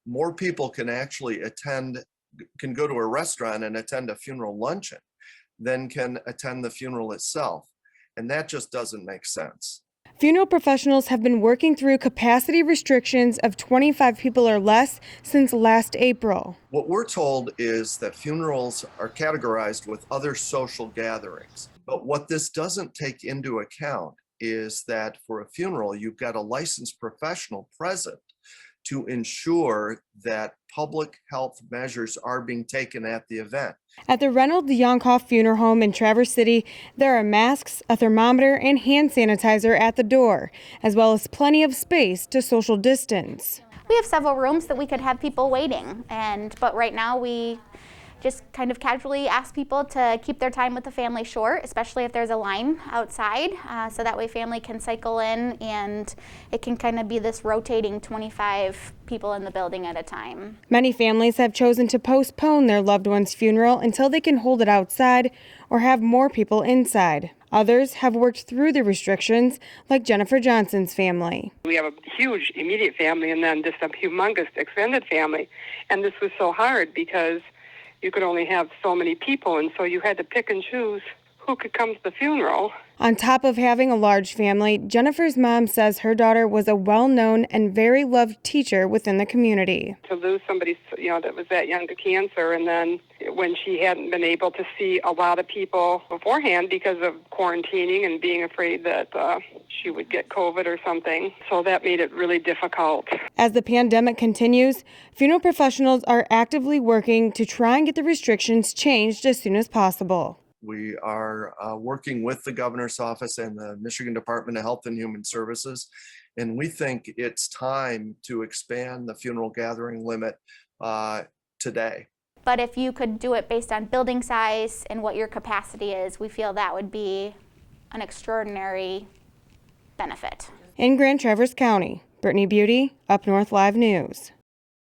more people can actually can go to a restaurant and attend a funeral luncheon than can attend the funeral itself. And that just doesn't make sense. Funeral professionals have been working through capacity restrictions of 25 people or less since last April. What we're told is that funerals are categorized with other social gatherings. But what this doesn't take into account is that for a funeral, you've got a licensed professional present to ensure that public health measures are being taken at the event. At the Reynolds Younghoff Funeral Home in Traverse City, there are masks, a thermometer, and hand sanitizer at the door, as well as plenty of space to social distance. We have several rooms that we could have people waiting, but right now we just kind of casually ask people to keep their time with the family short, especially if there's a line outside, so that way family can cycle in and it can kind of be this rotating 25 people in the building at a time. Many families have chosen to postpone their loved one's funeral until they can hold it outside or have more people inside. Others have worked through the restrictions, like Jennifer Johnson's family. We have a huge immediate family and then just a humongous extended family, and this was so hard because you could only have so many people, and so you had to pick and choose who could come to the funeral. On top of having a large family, Jennifer's mom says her daughter was a well-known and very loved teacher within the community. To lose somebody, that was that young to cancer, and then when she hadn't been able to see a lot of people beforehand because of quarantining and being afraid that she would get COVID or something, so that made it really difficult. As the pandemic continues, funeral professionals are actively working to try and get the restrictions changed as soon as possible. We are working with the governor's office and the Michigan Department of Health and Human Services, and we think it's time to expand the funeral gathering limit today. But if you could do it based on building size and what your capacity is, we feel that would be an extraordinary benefit. In Grand Traverse County, Brittany Beauty, Up North Live News.